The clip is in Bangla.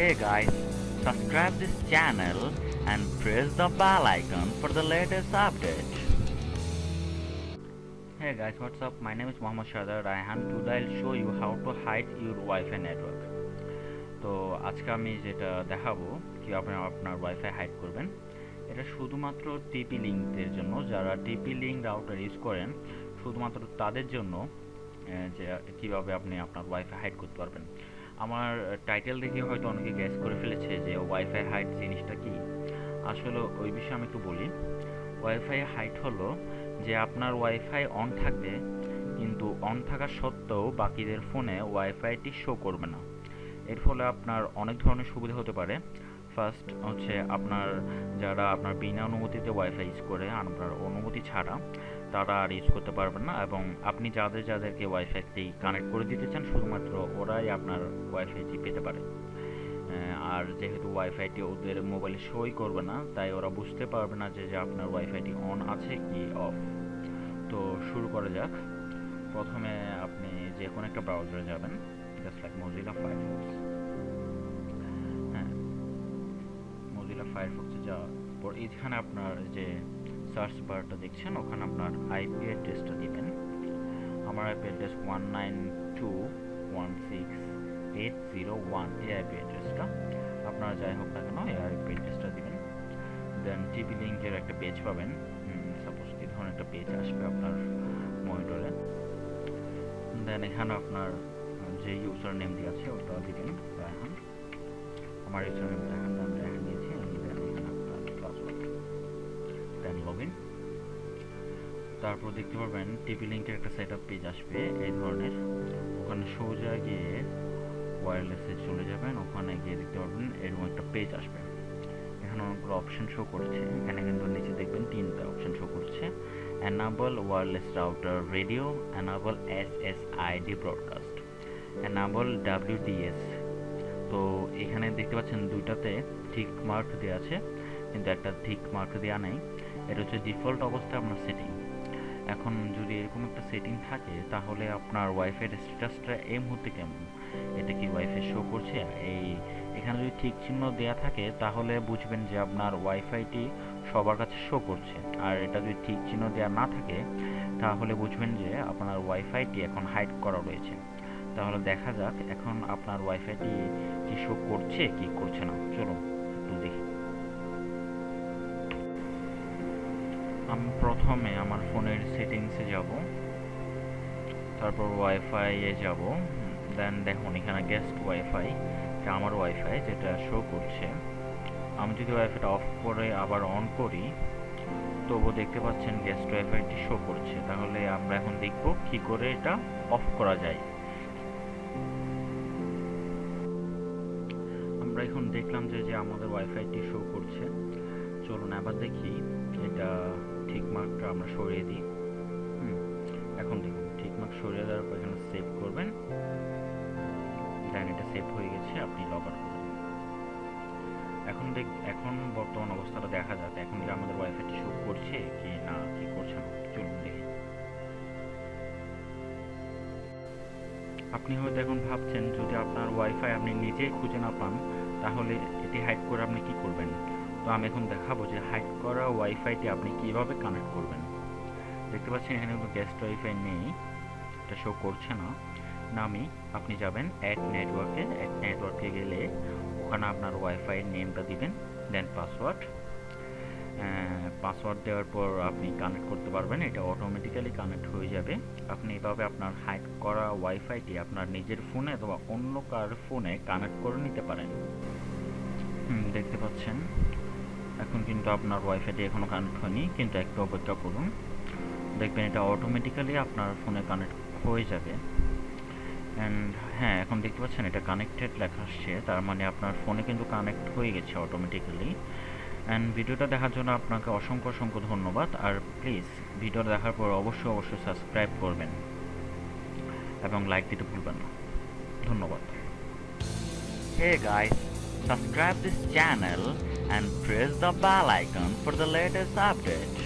Hey guys, subscribe this channel and press the bell icon for the latest update. Hey guys, what's up? My name is Mohammad Shadar and today I'll show you how to hide your Wi-Fi network. তো আজকে আমি যেটা দেখাবো কিভাবে আপনার ওয়াইফাই হাইড করবেন। এটা শুধুমাত্র টিপি লিংকদের জন্য, যারা টিপি লিংক রাউটার ইউজ করেন শুধুমাত্র তাদের জন্য যে কিভাবে আপনি আপনার ওয়াইফাই হাইড করতে পারবেন। আমার টাইটেল দেখে হয়তো অনেকে গ্যাস করে ফেলেছে যে ওয়াইফাই হাইড জিনিসটা কি। আসলে ওই বিষয়ে আমি একটু বলি। ওয়াইফাই হাইড হলো যে আপনার ওয়াইফাই অন থাকবে, কিন্তু অন থাকা সত্ত্বেও বাকিদের ফোনে ওয়াইফাইটি শো করবে না। এর ফলে আপনার অনেক ধরনের সুবিধা হতে পারে। ফার্স্ট হচ্ছে যারা আপনার বিনা অনুমতিতে ওয়াইফাই ইউজ করে, আপনার অনুমতি ছাড়া তারা আর ইউজ করতে পারবেন না, এবং আপনি যাদেরকে ওয়াইফাইটি কানেক্ট করে দিতে চান শুধুমাত্র ওরাই আপনার ওয়াইফাইটি পেতে পারে। আর যেহেতু ওয়াইফাইটি ওদের মোবাইলে শোই করবে না, তাই ওরা বুঝতে পারবে না যে আপনার ওয়াইফাইটি অন আছে কি অফ। তো শুরু করা যাক। প্রথমে আপনি যে কোনো একটা ব্রাউজারে যাবেন, just like Mozilla Firefox. Mozilla ফায়ারফক্সে যাওয়ার পর এইখানে আপনার যে সার্চ বারটা দেখছেন, ওখানে আপনার আইপি অ্যাড্রেসটা দিবেন। আমার আইপি অ্যাড্রেস 192.168.0.1 এই আইপি অ্যাড্রেসটা। আপনারা যাই হোক না কেন এই আইপি অ্যাড্রেসটা দিবেন। দেন টিপি লিঙ্কের একটা পেজ পাবেন। সাপোজ এই ধরনের একটা পেজ আসবে আপনার মনিটরে। দেন এখানে আপনার যে ইউজার নেম দিয়ে আছে ওটা দিবেন। রায়হান, আমার ইউজার নেম রায়হান দিয়েছি। দেন লগইন। তারপর দেখতে পারবেন টিপি লিঙ্কের একটা সেটআপ পেজ আসবে এই ধরনের। ওখানে সোজা গিয়ে ওয়্যারলেসে চলে যাবেন। ওখানে গিয়ে দেখতে পারবেন এরকম একটা পেজ আসবে। এখানে অনেকগুলো অপশন শো করছে। এখানে কিন্তু নিচে দেখবেন তিনটা অপশন শো করছে: enable wireless router radio, enable SSID broadcast, enable WDS. তো এখানে দেখতে পাচ্ছেন দুইটাতে ঠিক মার্ক দেওয়া আছে, কিন্তু একটা ঠিক মার্ক দেওয়া নেই। এটা হচ্ছে ডিফল্ট অবস্থায় আপনার সেটিং। এখন যদি এরকম একটা সেটিং থাকে তাহলে আপনার ওয়াইফাইয়ের স্ট্যাটাসটা এই মুহূর্তে কেমন, এটা কি ওয়াইফাই শো করছে? এখানে যদি ঠিক চিহ্ন দেয়া থাকে তাহলে বুঝবেন যে আপনার ওয়াইফাইটি সবার কাছে শো করছে। আর এটা যদি ঠিক চিহ্ন দেওয়া না থাকে তাহলে বুঝবেন যে আপনার ওয়াইফাইটি এখন হাইড করা রয়েছে। তাহলে দেখা যাক এখন আপনার ওয়াইফাইটি কি শো করছে কি করছে না। চলুন একটু দেখি। আমি প্রথমে আমার ফোনের সেটিংসে যাব, তারপর ওয়াইফাইয়ে যাব। দেন দেখুন এখানে গেস্ট ওয়াইফাই, এটা আমার ওয়াইফাই যেটা শো করছে। আমি যদি ওয়াইফাইটা অফ করে আবার অন করি তবুও দেখতে পাচ্ছেন গেস্ট ওয়াইফাইটি শো করছে। তাহলে আমরা এখন দেখব কি করে এটা অফ করা যায়। আমরা এখন দেখলাম যে আমাদের ওয়াইফাইটি শো করছে। চলুন আবার দেখি এটা ঠিক মার্কটা আমরা সরিয়ে দিই। এখন দেখুন ঠিক মার্ক সরিয়ে দেওয়ার পর এখানে সেভ করবেন। দেন এটা সেভ হয়ে গেছে, আপনি লগ আউট করবেন। এখন বর্তমান অবস্থাটা দেখা যাক এখন কি আমাদের ওয়াইফাইটি শো করছে কি না, কি করছে না। চলুন দেখি। আপনি হয়তো এখন ভাবছেন যদি আপনার ওয়াইফাই আপনি নিজেই খুঁজে না পান তাহলে এটি হাইড করে আপনি কি করবেন। তো আমি এখন দেখাবো যে হাইড করা ওয়াইফাইটি আপনি কিভাবে কানেক্ট করবেন। দেখতে পাচ্ছেন এখানে কিন্তু গেস্ট ওয়াইফাই নেই, এটা শো করছে না। আপনি যাবেন অ্যাড নেটওয়ার্কে গেলে ওখানে আপনার ওয়াইফাই নেমটা দিবেন। দেন পাসওয়ার্ড দেওয়ার পর আপনি কানেক্ট করতে পারবেন। এটা অটোমেটিক্যালি কানেক্ট হয়ে যাবে। আপনি এভাবে আপনার হাইড করা ওয়াইফাইটি আপনার নিজের ফোনে অথবা অন্য কার ফোনে কানেক্ট করে নিতে পারেন। দেখতে পাচ্ছেন এখন কিন্তু আপনার ওয়াইফাইটি এখনো কানেক্ট হয়নি, কিন্তু একটু অপেক্ষা করুন, দেখবেন এটা অটোমেটিক্যালি আপনার ফোনে কানেক্ট হয়ে যাবে। অ্যান্ড হ্যাঁ, এখন দেখতে পাচ্ছেন এটা কানেক্টেড লেখা আসছে, তার মানে আপনার ফোনে কিন্তু কানেক্ট হয়ে গেছে অটোমেটিক্যালি। অ্যান্ড ভিডিওটা দেখার জন্য আপনাকে অসংখ্য ধন্যবাদ। আর প্লিজ ভিডিওটা দেখার পর অবশ্যই সাবস্ক্রাইব করবেন এবং লাইক দিতে ভুলবেন না। ধন্যবাদ। Hey guys, subscribe this channel and press the bell icon for the latest update.